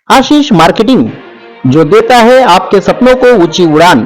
आशीष marketing, जो देता है आपके सपनों को ऊंची उड़ान।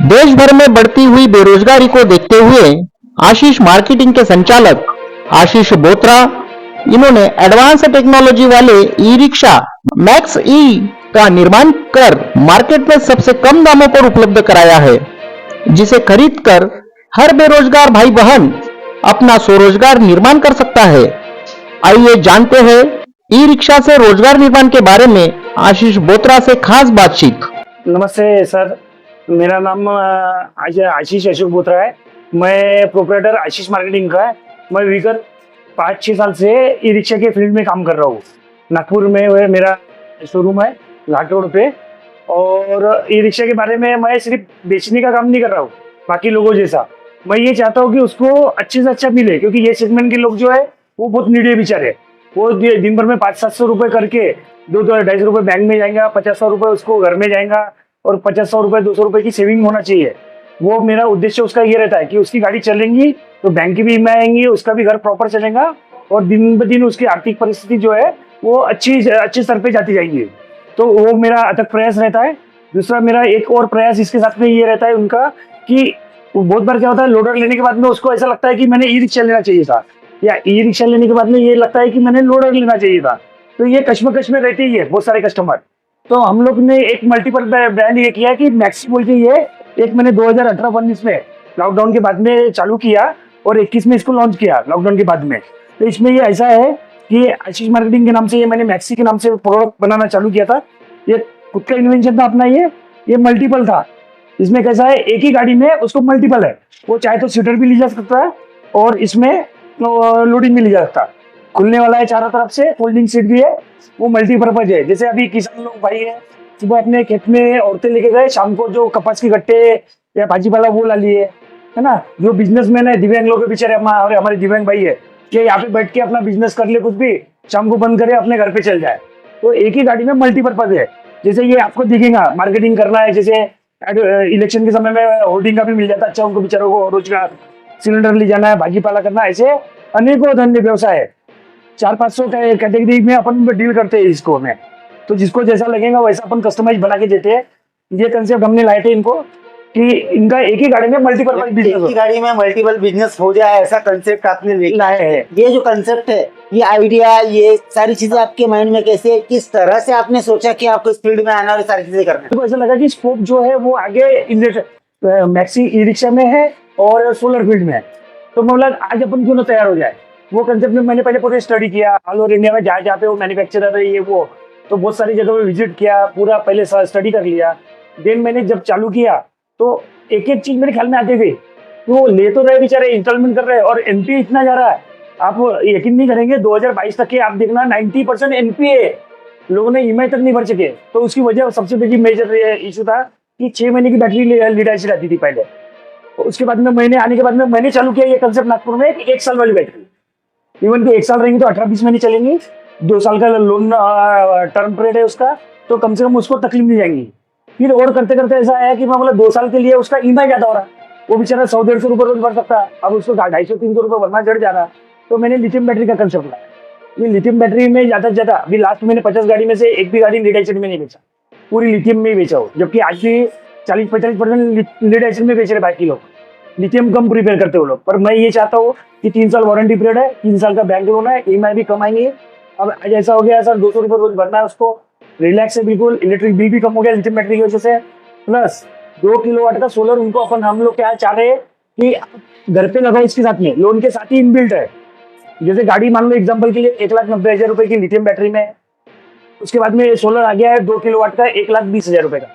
देश भर में बढ़ती हुई बेरोजगारी को देखते हुए आशीष मार्केटिंग के संचालक आशीष बोत्रा, इन्होंने एडवांस टेक्नोलॉजी वाले ई रिक्शा मैक्स ई का निर्माण कर मार्केट में सबसे कम दामों पर उपलब्ध कराया है, जिसे खरीद कर हर बेरोजगार भाई बहन अपना स्वरोजगार निर्माण कर सकता है। आइए जानते हैं ई रिक्शा से रोजगार निर्माण के बारे में आशीष बोत्रा से खास बातचीत। नमस्ते सर, मेरा नाम आशीष अशोक बोत्रा है। मैं प्रोप्राइटर आशीष मार्केटिंग का है। मैं विगत 5-6 साल से ई रिक्शा के फील्ड में काम कर रहा हूँ। नागपुर में वह मेरा शोरूम है घाट रोड पे। और ई रिक्शा के बारे में मैं सिर्फ बेचने का काम नहीं कर रहा हूँ बाकी लोगों जैसा। मैं ये चाहता हूँ कि उसको अच्छे से अच्छा मिले, क्योंकि ये सेगमेंट के लोग जो है वो बहुत नीडे बेचारे। वो दिन भर में 500-700 रुपए करके 200-250 रुपए बैंक में जाएगा, 50-100 रुपए उसको घर में जाएगा और 50-100 रुपए 200 रुपए की सेविंग होना चाहिए। वो मेरा उद्देश्य उसका ये रहता है कि उसकी गाड़ी चलेंगी तो बैंक की भी ईएमआई आएंगी, उसका भी घर प्रॉपर चलेगा और दिन ब दिन उसकी आर्थिक परिस्थिति जो है वो अच्छे स्तर पे जाती जाएगी। तो वो मेरा अथक प्रयास रहता है। दूसरा मेरा एक और प्रयास इसके साथ में ये रहता है उनका कि बहुत बार क्या होता है, लोडर लेने के बाद में उसको ऐसा लगता है कि मैंने ई रिक्शा लेना चाहिए था, या ई रिक्शा लेने के बाद में ये लगता है कि मैंने लोडर लेना चाहिए था। तो ये कश्मकश में रहती ही है बहुत सारे कस्टमर। तो हम लोग ने एक मल्टीपल ब्रांड ये किया कि मैक्सी बोल के ये एक मैंने 2018-19 में लॉकडाउन के बाद में चालू किया और 21 में इसको लॉन्च किया लॉकडाउन के बाद में। तो इसमें ये ऐसा है कि आशीष मार्केटिंग के नाम से ये मैंने मैक्सी के नाम से प्रोडक्ट बनाना चालू किया था। ये खुद का इन्वेंशन था अपना। ये मल्टीपल था। इसमें कैसा है, एक ही गाड़ी में उसको मल्टीपल है। वो चाहे तो सीटर भी ली जा सकता है और इसमें लोडिंग भी ली जा सकता है। खुलने वाला है चारों तरफ से, फोल्डिंग सीट भी है। वो मल्टीपर्पज है। जैसे अभी किसान लोग भाई है, सुबह अपने खेत में औरतें लेके गए, शाम को जो कपास के गट्टे या भाजीपाला वो ला लिए, है ना। जो बिजनेसमैन है, दिव्यांग लोग बेचारे और हमारे दिव्यांग भाई है कि यहाँ पे बैठ के अपना बिजनेस कर ले, कुछ भी शाम को बंद करे अपने घर पे चल जाए। तो एक ही गाड़ी में मल्टीपर्पज है। जैसे ये आपको दिखेगा मार्केटिंग करना है, जैसे इलेक्शन के समय में होर्डिंग का भी मिल जाता है अच्छा उनको बेचारों को रोजगार, सिलेंडर ले जाना है, भाजीपाला करना, ऐसे अनेकों धंधे व्यवसाय है। 400-500 कैटेगरी में अपन डील करते हैं इसको में। तो जिसको जैसा लगेगा वैसा अपन कस्टमाइज बना के देते हैं। ये कंसेप्ट हमने लाए थे इनको कि इनका एक ही गाड़ी में मल्टीपल बिजनेस, एक ही गाड़ी में मल्टीपल बिजनेस हो जाए, ऐसा कंसेप्ट आपने लाया है। ये जो कंसेप्ट है, ये आइडिया, ये सारी चीजें आपके माइंड में कैसे, किस तरह से आपने सोचा कि आपको इस फील्ड में आना और सारी चीजें करना? तो ऐसा लगा कि स्कोप जो है वो आगे मैक्सी ई रिक्शा में है और सोलर फील्ड में है। तो मैं बोला आज अपन क्यों ना तैयार हो जाए। वो कंसेप्ट में मैंने पहले पूरे स्टडी किया ऑल ओवर इंडिया में, जहाँ पे वो मैन्युफैक्चरर है ये वो, तो बहुत सारी जगह पे विजिट किया, पूरा पहले स्टडी कर लिया। देन मैंने जब चालू किया तो एक एक चीज मेरे ख्याल में आती गई। तो ले तो रहे बेचारे, इंस्टॉलमेंट कर रहे हैं और एनपीए इतना जा रहा है, आप यकीन नहीं करेंगे 2022 तक के आप देखना 90% एनपीए, लोगों ने ईएमआई तक नहीं भर सके। तो उसकी वजह सबसे बड़ी मेजर इशू था कि 6 महीने की बैटरी लीड एसिड आती थी पहले। तो उसके बाद में महीने आने के बाद में मैंने चालू किया ये कंसेप्ट नागपुर में कि 1 साल वाली बैटरी, इवन कि 1 साल रहेंगी तो 18-20 महीने चलेंगी। 2 साल का लोन टर्म पीरियड है उसका, तो कम से कम उसको तकलीफ नहीं जाएंगी। फिर और करते करते ऐसा आया कि मैं बोला 2 साल के लिए उसका ईएमआई ज्यादा हो रहा, वो बेचारा 100-150 रुपए रोज भर सकता है, अब उसको 250-300 रुपए भरना चढ़ जा रहा। तो मैंने लिथियम बैटरी का कंसेप्ट लाया। ये लिथियम बैटरी में ज्यादा से ज्यादा अभी लास्ट मैंने 50 गाड़ी में से एक भी गाड़ी लीड एसिड में नहीं बेचा, पूरी लिथियम में ही बेचा हो। जबकि आज भी 40-45% लीड एसिड में बेच रहे बाकी लोग, लिथियम कम प्रिपेयर करते हो लोग। पर मैं ये चाहता हूँ कि 3 साल वारंटी पीरियड है, 3 साल का बैंक लोन है, ईएमआई भी कम आएंगे। अब आज ऐसा हो गया सर 200 रुपए रोज भरना है उसको, रिलैक्स है बिल्कुल। इलेक्ट्रिक बिल भी कम हो गया लिथियम बैटरी की वजह से, प्लस 2 किलोवाट का सोलर उनको अपन हम लोग क्या चाह रहे हैं कि घर पे लगाओ, इसके साथ में लोन के साथ ही इनबिल्ट है। जैसे गाड़ी मान लो एग्जांपल के लिए 1,90,000 रुपए की लिथियम बैटरी में, उसके बाद में सोलर आ गया है 2 किलोवाट का 1,20,000 रुपए का,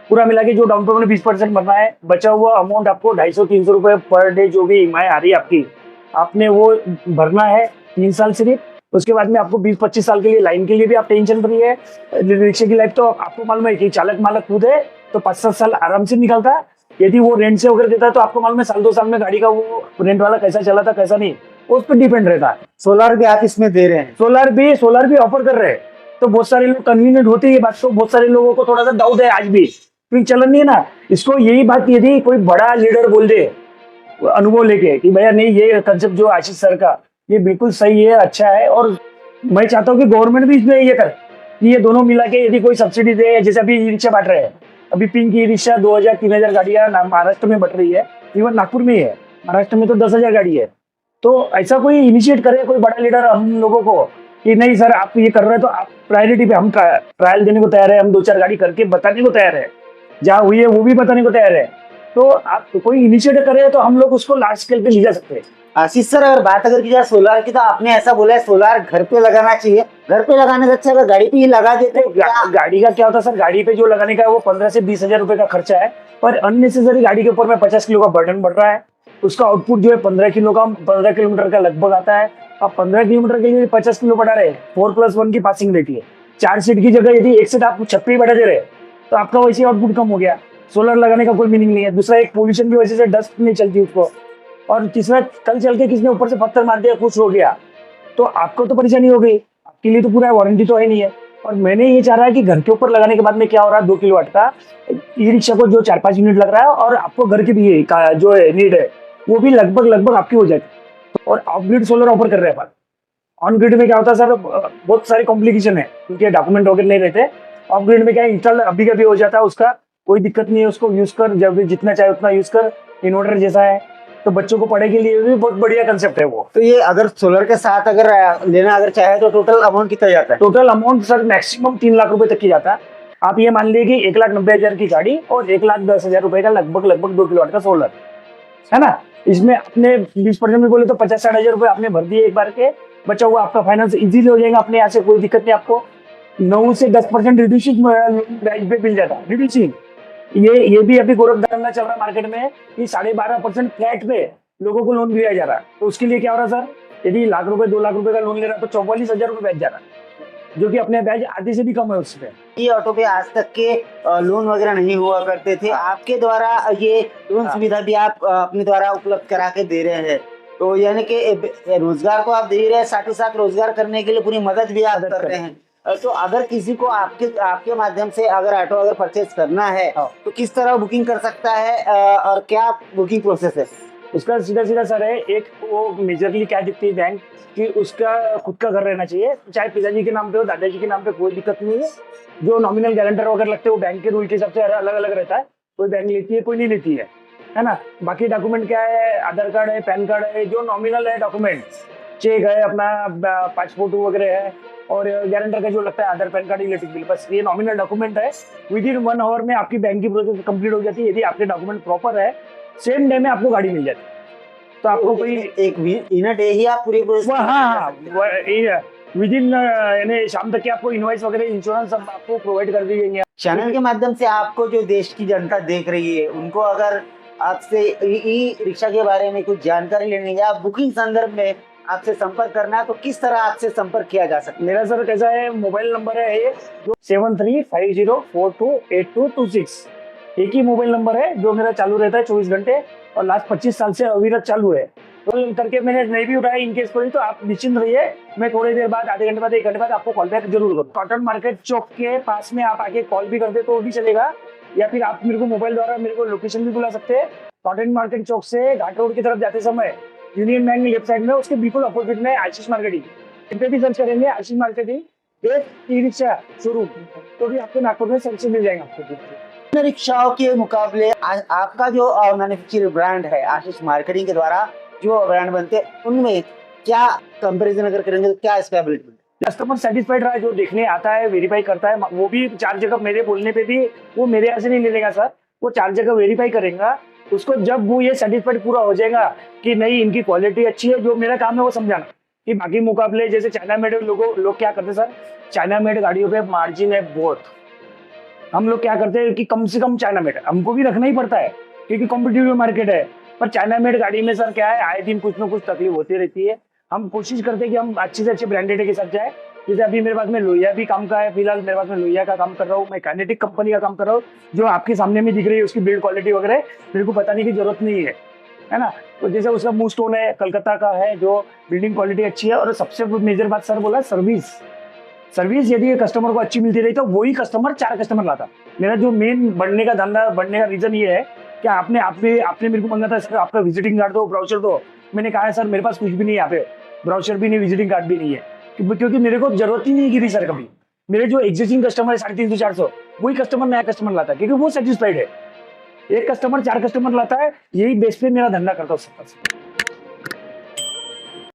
पूरा मिला के जो डाउन पेमेंट 20% भरना है, बचा हुआ अमाउंट आपको 250-300 रुपए पर डे जो भी ईएमआई आ रही है आपकी, आपने वो भरना है 3 साल सिर्फ। उसके बाद में आपको 20-25 साल के लिए लाइन के लिए भी आप टेंशन फ्री है। रिक्शे की लाइफ तो आपको मालूम है कि चालक मालक खुद है, तो 5-7 साल आराम से निकलता है। यदि वो रेंट से होकर देता है तो आपको मालूम है 1-2 साल में गाड़ी का वो रेंट वाला कैसा चला था कैसा नहीं, उस पर डिपेंड रहता है। सोलर भी आप इसमें दे रहे हैं? सोलर भी ऑफर कर रहे हैं। तो बहुत सारे लोग कन्वीनियंट होती है बात, तो बहुत सारे लोगों को थोड़ा सा डाउट है आज भी, क्योंकि चलन नहीं है ना इसको। यही बात यदि कोई बड़ा लीडर बोल दे अनुभव लेके कि भैया नहीं ये कंसेप्ट जो आशीष सर का ये बिल्कुल सही है, अच्छा है, और मैं चाहता हूँ कि गवर्नमेंट भी इसमें ये करे कि ये दोनों मिला के यदि कोई सब्सिडी दे, जैसे अभी ई रिक्शा बांट रहे हैं, अभी पिंक ई रिक्शा 2000-3000 गाड़ियां महाराष्ट्र में बट रही है, इवन नागपुर में ही है, महाराष्ट्र में तो 10,000 गाड़ी है। तो ऐसा कोई इनिशिएट करे, कोई बड़ा लीडर हम लोगों को कि नहीं सर आप ये कर रहे हैं तो आप प्रायोरिटी पे, हम ट्रायल देने को तैयार है, हम 2-4 गाड़ी करके बताने को तैयार है, जहाँ हुई है वो भी बताने को तैयार है। तो आप कोई इनिशिएटिव करे तो हम लोग उसको लार्ज स्केल पे ले जा सकते हैं। आशीष सर, अगर बात अगर की जाए सोलार की, तो आपने ऐसा बोला है सोलार घर पे लगाना चाहिए, घर पे लगाने से अच्छा अगर गाड़ी पे ही लगा देते तो क्या? गाड़ी का क्या होता है सर, गाड़ी पे जो लगाने का है वो 15 से 20 हजार रुपए का खर्चा है, पर अननेसेसरी गाड़ी के ऊपर में 50 किलो का बर्डन बढ़ रहा है। उसका आउटपुट जो है 15 किलोमीटर का लगभग आता है। अब 15 किलोमीटर के लिए 50 किलो बढ़ा रहे, 4+1 की पासिंग रेट है। 4 सीट की जगह यदि 1 सीट आप छत पे ही बढ़ा दे रहे तो आपका वैसे आउटपुट कम हो गया। सोलर लगाने का कोई मीनिंग नहीं है। दूसरा, एक पोल्यूशन की वजह से डस्ट नहीं चलती उसको। और तीसरा, कल चल के किसने ऊपर से पत्थर मार दिया, कुछ हो गया तो आपको तो परेशानी हो गई, आपके लिए तो पूरा वारंटी तो है नहीं है। और मैंने ये चाह रहा है कि घर के ऊपर लगाने के बाद में क्या हो रहा है, 2 किलोवाट का ई रिक्शा को जो 4-5 यूनिट लग रहा है, और आपको घर की भी जो है नीड है वो भी लगभग आपकी हो जाती। और ऑफ ग्रिड सोलर ऑफर कर रहे हैं। ऑन ग्रिड में क्या होता है सर, बहुत सारी कॉम्प्लिकेशन है, क्योंकि डॉक्यूमेंट वगैरह नहीं रहते। ऑफ ग्रिड में क्या इंस्टॉल अभी का भी हो जाता है, उसका कोई दिक्कत नहीं है, उसको यूज कर, जब भी जितना चाहे उतना यूज कर, इन्वर्टर जैसा है। तो बच्चों को पढ़ाई के लिए भी बहुत बढ़िया कंसेप्ट है वो। तो ये अगर सोलर के साथ अगर लेना अगर चाहे तो टोटल अमाउंट कितना जाता है? Total amount sir maximum 3 lakh रुपए तक की जाता है। आप ये मान लीजिए कि 1,90,000 की गाड़ी और 1,10,000 रुपए का लगभग 2 किलोवाट का सोलर है ना। इसमें अपने 20% में बोले तो 50-60 हजार रुपए आपने भर दिए एक बार के, बचा हुआ आपका फाइनेंस इजीली हो जाएगा अपने यहाँ से, कोई दिक्कत नहीं आपको। 9 से 10% रिड्यूसिंग प्राइस पे मिल जाता है, रिड्यूसिंग। ये भी अभी गोरखधंधा चल रहा है मार्केट में कि 12.5% फ्लैट पे लोगों को लोन दिया जा रहा है। तो उसके लिए क्या हो रहा है सर, यदि 1 लाख रुपए 2 लाख रुपए का लोन ले रहा है तो 44,000 रुपए ब्याज जा रहा है, जो कि अपने ब्याज आधे से भी कम है उसमें। ये ऑटो पे आज तक के लोन वगैरह नहीं हुआ करते थे, आपके द्वारा ये लोन सुविधा भी आप अपने द्वारा उपलब्ध करा के दे रहे हैं। तो यानी कि रोजगार को आप दे रहे हैं, साथ ही साथ रोजगार करने के लिए पूरी मदद भी आप कर रहे हैं। तो अगर किसी को आपके माध्यम से अगर ऑटो अगर परचेज करना है तो किस तरह बुकिंग कर सकता है और क्या बुकिंग प्रोसेस है उसका? सीधा सर है, एक वो मेजरली क्या दिखती है बैंक कि उसका खुद का घर रहना चाहिए, चाहे पिताजी के नाम पे हो, दादाजी के नाम पे, कोई दिक्कत नहीं है। जो नॉमिनल गारंटर वगैरह लगते हैं वो बैंक के रूल के हिसाब से अलग अलग रहता है, कोई बैंक लेती है कोई नहीं लेती है ना। बाकी डॉक्यूमेंट क्या है, आधार कार्ड है, पैन कार्ड है, जो नॉमिनल है डॉक्यूमेंट, चेक है, अपना पासपोर्ट वगैरह है, और गारंटर का जो लगता है आधार पैन कार्ड इलेक्ट्रिक बिल, बस ये नॉमिनल डॉक्यूमेंट है। विदिन 1 आवर में आपकी बैंक की प्रोसेस कंप्लीट हो जाती है। यदि आपके डॉक्यूमेंट प्रॉपर है, सेम डे में आपको गाड़ी मिल जाती है। तो आपको कोई इन अ डे ही आप पूरी प्रोसेस विदिन यानी शाम तक के आपको इनवॉइस वगैरह, इंश्योरेंस सब आपको प्रोवाइड कर दी जाएंगे। चैनल के माध्यम से आपको जो देश की जनता देख रही है, उनको अगर आपसे ई रिक्शा के बारे में कुछ जानकारी लेनी है या बुकिंग संदर्भ में आपसे संपर्क करना है तो किस तरह आपसे संपर्क किया जा सकता है? मेरा सर कैसा है, मोबाइल नंबर है ये 7350428226। एक ही मोबाइल नंबर है जो मेरा चालू रहता है 24 घंटे, और लास्ट 25 साल से अविरत चालू है। कॉल करके मैंने नहीं भी उठाया इनकेस कोई, तो आप निश्चिंत रहिए, मैं थोड़ी देर बाद, आधे घंटे बाद, 1 घंटे बाद आपको कॉल बैक जरूर करूँ। कॉटन मार्केट चौक के पास में आप आके कॉल भी करते तो भी चलेगा, या फिर आप मेरे को मोबाइल द्वारा मेरे को लोकेशन भी बुला सकते हैं। कॉटन मार्केट चौक से घाट रोड की तरफ जाते समय यूनियन बैंक लेफ्ट साइड में, उसके बिल्कुल अपोजिट में आशीष मार्केटिंग, इन पे भी सर्च करेंगे आशीष मार्केटिंग ई रिक्शा शुरू, तो भी आपको नागपुर में सर्च मिल जाएगा आपको। रिक्शाओं के मुकाबले आपका जो मैन्युफैक्चरिंग ब्रांड है आशीष मार्केटिंग के द्वारा जो ब्रांड बनते हैं, उनमें क्या कंपैरिजन अगर करेंगे तो क्या स्टेबिलिटी? कस्टमर सेटिस्फाइड रहा है, जो देखने आता है, वेरीफाई करता है, वो भी 4 जगह मेरे बोलने पे भी वो मेरे यहाँ से नहीं ले लेगा सर, वो 4 जगह वेरीफाई करेगा। उसको जब वो ये सेटिस्फाइड पूरा हो जाएगा कि नहीं इनकी क्वालिटी अच्छी है, जो मेरा काम है वो समझाना कि बाकी मुकाबले जैसे चाइना मेड लोग क्या करते हैं सर, चाइना मेड गाड़ियों पे मार्जिन है बहुत। हम लोग क्या करते हैं कि कम से कम चाइना मेड हमको भी रखना ही पड़ता है, क्योंकि कॉम्पिटिटिव मार्केट है। पर चाइना मेड गाड़ी में सर क्या है, आए दिन कुछ ना कुछ तकलीफ होती रहती है। हम कोशिश करते हैं कि हम अच्छे से अच्छे ब्रांडेड के साथ जाए। जैसे अभी मेरे पास में लोहिया भी काम का है, फिलहाल मेरे पास में लोहिया का काम कर रहा हूँ, मैं काइनेटिक कंपनी का काम कर रहा हूँ, जो आपके सामने में दिख रही है, उसकी बिल्ड क्वालिटी वगैरह मेरे को बताने की जरूरत नहीं है ना। तो जैसे उसका मूव स्टोन है, कलकत्ता का है, जो बिल्डिंग क्वालिटी अच्छी है। और सबसे मेजर बात सर बोला, सर्विस यदि कस्टमर को अच्छी मिलती रही तो वही कस्टमर 4 कस्टमर लाता। मेरा जो मेन बढ़ने का रीजन ये है कि आपने मेरे को मांगा था सर आपका विजिटिंग कार्ड दो, ब्राउचर दो। मैंने कहा है सर मेरे पास कुछ भी नहीं है, यहाँ पे ब्राउचर भी नहीं, विजिटिंग कार्ड भी नहीं है, क्योंकि मेरे को जरूरत ही नहीं गिरी सर कभी। मेरे जो एग्जिस्टिंग कस्टमर है 350-400, वही कस्टमर नया कस्टमर लाता है, क्योंकि वो सेटिस्फाइड है। एक कस्टमर 4 कस्टमर लाता है, यही बेस पे मेरा धंधा करता हूँ।